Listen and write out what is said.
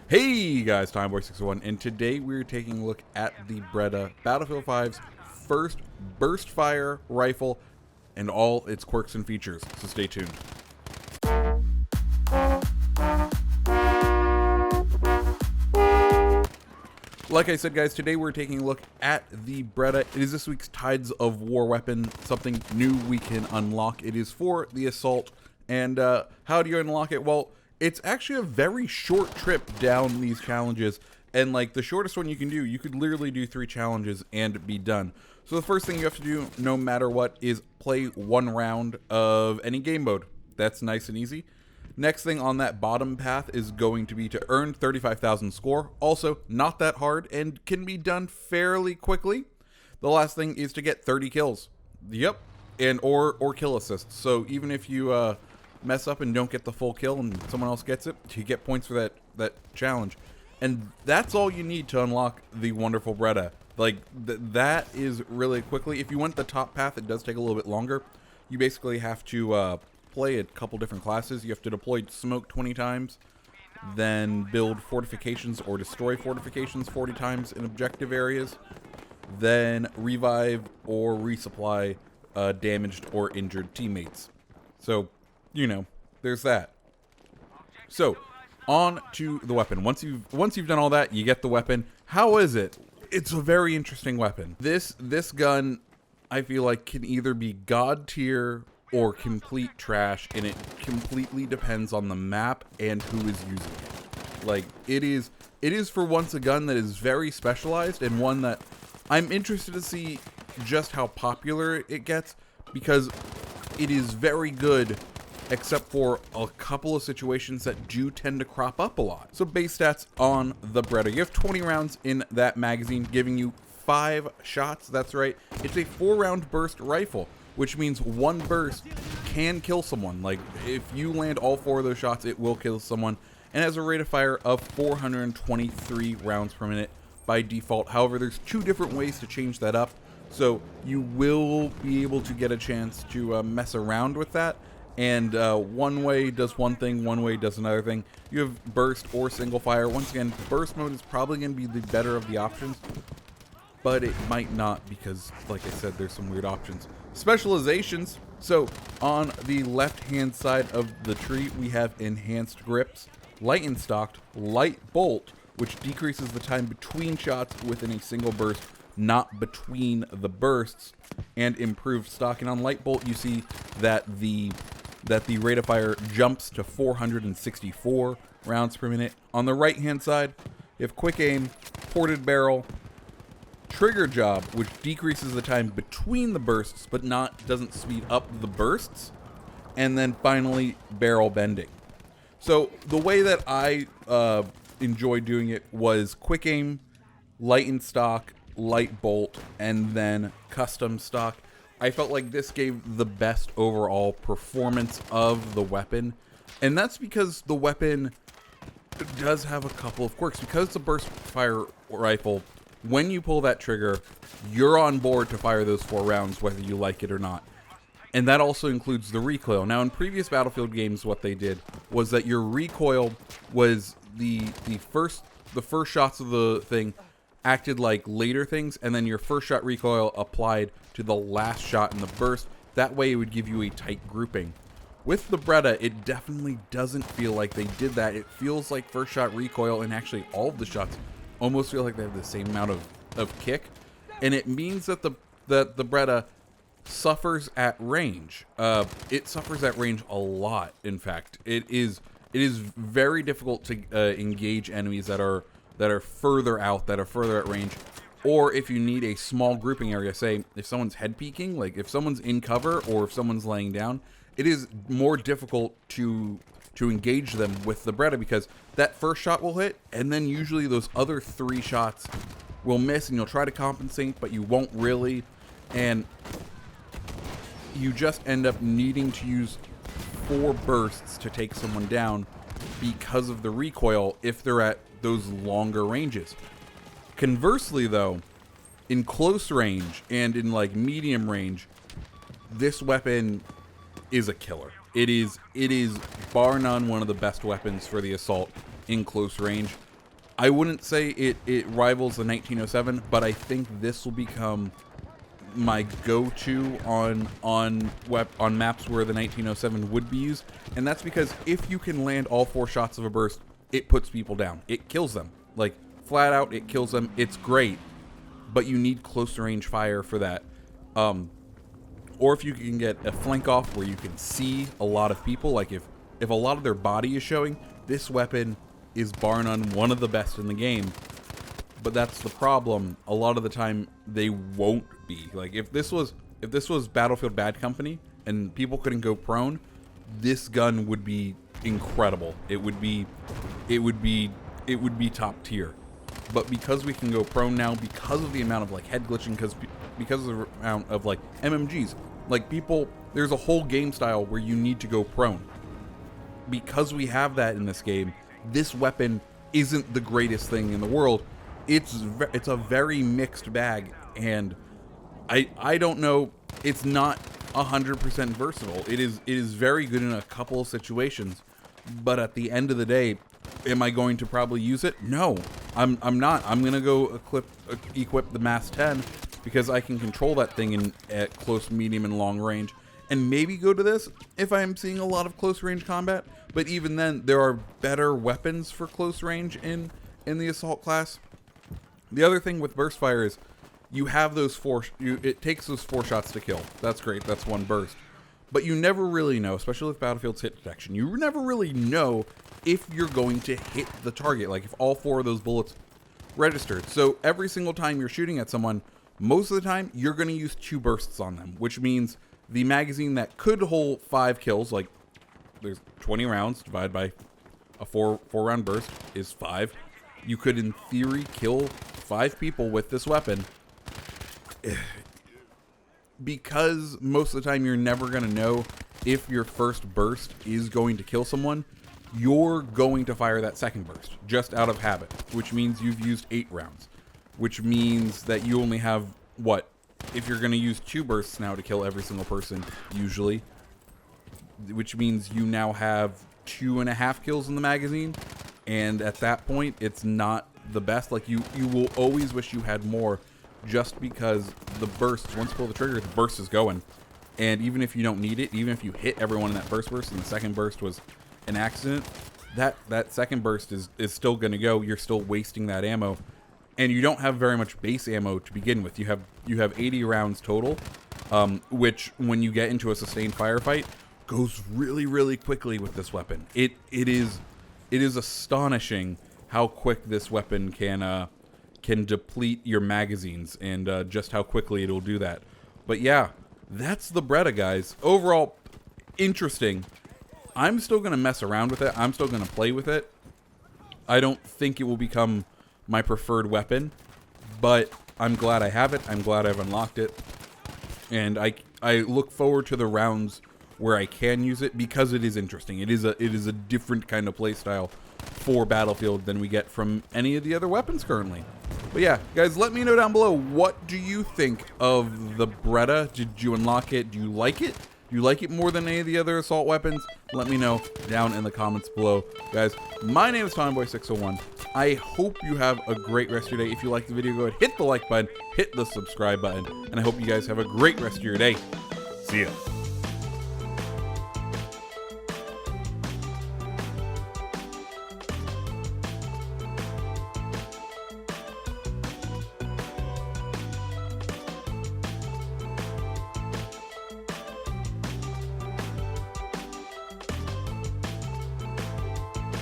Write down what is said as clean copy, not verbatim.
Hey guys, Timeboy601, and today we're taking a look at the Breda Battlefield 5's first burst fire rifle and all its quirks and features, so stay tuned. Like I said guys, today we're taking a look at the Breda. It is this week's Tides of War weapon, something new we can unlock. It is for the assault, and how do you unlock it? Well, it's actually a very short trip down these challenges, and like the shortest one you can do, you could literally do 3 challenges and be done. So the first thing you have to do, no matter what, is play 1 round of any game mode. That's nice and easy. Next thing on that bottom path is going to be to earn 35,000 score. Also, not that hard and can be done fairly quickly. The last thing is to get 30 kills. Yep, and or kill assists. So even if you mess up and don't get the full kill and someone else gets it, you get points for that challenge. And that's all you need to unlock the wonderful Breda. Like that is really quickly. If you want the top path, it does take a little bit longer. You basically have to play a couple different classes. You have to deploy smoke 20 times, then build fortifications or destroy fortifications 40 times in objective areas, then revive or resupply damaged or injured teammates. So, you know, there's that. So, on to the weapon. Once you've done all that, you get the weapon. How is it? It's a very interesting weapon. This gun, I feel like, can either be god tier or complete trash, and it completely depends on the map and who is using it. Like, it is for once a gun that is very specialized, and one that I'm interested to see just how popular it gets, because it is very good except for a couple of situations that do tend to crop up a lot. So base stats on the Breda. You have 20 rounds in that magazine, giving you 5 shots. That's right. It's a 4-round burst rifle, which means 1 burst can kill someone. Like, if you land all 4 of those shots, it will kill someone. And has a rate of fire of 423 rounds per minute by default. However, there's 2 different ways to change that up. So you will be able to get a chance to mess around with that. And one way does one thing, one way does another thing. You have burst or single fire. Once again, burst mode is probably going to be the better of the options, but it might not because, like I said, there's some weird options. Specializations. So on the left hand side of the tree, we have enhanced grips, light and stocked, light bolt, which decreases the time between shots within a single burst, not between the bursts, and improved stock. And on light bolt, you see that the rate of fire jumps to 464 rounds per minute. On the right hand side, you have quick aim, ported barrel, trigger job, which decreases the time between the bursts but doesn't speed up the bursts, and then finally barrel bending. So the way that I enjoyed doing it was quick aim, light and stock, light bolt, and then custom stock. I felt like this gave the best overall performance of the weapon, and that's because the weapon does have a couple of quirks. Because it's a burst fire rifle, when you pull that trigger, you're on board to fire those 4 rounds whether you like it or not. And that also includes the recoil. Now, in previous Battlefield games, what they did was that your recoil was the first shots of the thing acted like later things, and then your first shot recoil applied to the last shot in the burst. That way it would give you a tight grouping. With the Breda, it definitely doesn't feel like they did that. It feels like first shot recoil, and actually all of the shots almost feel like they have the same amount of kick, and it means that the Breda suffers at range. It suffers at range a lot. In fact, it is very difficult to engage enemies that are further out, that are further at range, or if you need a small grouping area. Say if someone's head peeking, like if someone's in cover or if someone's laying down, it is more difficult to engage them with the Breda, because that first shot will hit, and then usually those other 3 shots will miss, and you'll try to compensate, but you won't really, and you just end up needing to use 4 bursts to take someone down because of the recoil if they're at those longer ranges. Conversely though, in close range and in like medium range, this weapon is a killer. It is bar none one of the best weapons for the assault in close range. I wouldn't say it rivals the 1907, but I think this will become my go-to on maps where the 1907 would be used, and that's because if you can land all 4 shots of a burst, it puts people down. It kills them. Like, flat out, it kills them. It's great, but you need close range fire for that. Or if you can get a flank off where you can see a lot of people, like if a lot of their body is showing, this weapon is bar none one of the best in the game. But that's the problem. A lot of the time they won't be. Like if this was Battlefield Bad Company and people couldn't go prone, this gun would be incredible. It would be top tier. But because we can go prone now, because of the amount of like head glitching, because of the amount of like MMGs, like people, there's a whole game style where you need to go prone. Because we have that in this game, this weapon isn't the greatest thing in the world. It's a very mixed bag, and I don't know. It's not 100% versatile. It is very good in a couple of situations, but at the end of the day, am I going to probably use it? No, I'm not. I'm gonna go equip the Mass 10 because I can control that thing at close, medium, and long range, and maybe go to this if I am seeing a lot of close range combat. But even then, there are better weapons for close range in the assault class. The other thing with burst fire is you have those it takes those 4 shots to kill. That's great. That's 1 burst. But you never really know, especially with Battlefield's hit detection, you never really know if you're going to hit the target, like if all 4 of those bullets registered. So every single time you're shooting at someone, most of the time you're going to use 2 bursts on them, which means the magazine that could hold 5 kills, like there's 20 rounds divided by a 4 round burst is 5. You could in theory kill 5 people with this weapon. Because most of the time you're never going to know if your first burst is going to kill someone, you're going to fire that second burst just out of habit, which means you've used 8 rounds, which means that you only have, what, if you're going to use 2 bursts now to kill every single person, usually, which means you now have 2.5 kills in the magazine, and at that point, it's not the best. Like, you will always wish you had more, just because the bursts, once you pull the trigger, the burst is going. And even if you don't need it, even if you hit everyone in that first burst and the second burst was an accident, that second burst is still going to go. You're still wasting that ammo. And you don't have very much base ammo to begin with. You have 80 rounds total, which when you get into a sustained firefight, goes really, really quickly with this weapon. It is astonishing how quick this weapon can deplete your magazines, and just how quickly it'll do that. But yeah, that's the Breda, guys. Overall, interesting. I'm still going to mess around with it. I'm still going to play with it. I don't think it will become my preferred weapon, but I'm glad I have it. I'm glad I've unlocked it. And I look forward to the rounds where I can use it, because it is interesting. It is a different kind of playstyle for Battlefield than we get from any of the other weapons currently. But yeah, guys, let me know down below, what do you think of the Breda? Did you unlock it? Do you like it? Do you like it more than any of the other assault weapons? Let me know down in the comments below. Guys, my name is TommyBoy601. I hope you have a great rest of your day. If you liked the video, go ahead, hit the like button, hit the subscribe button, and I hope you guys have a great rest of your day. See ya.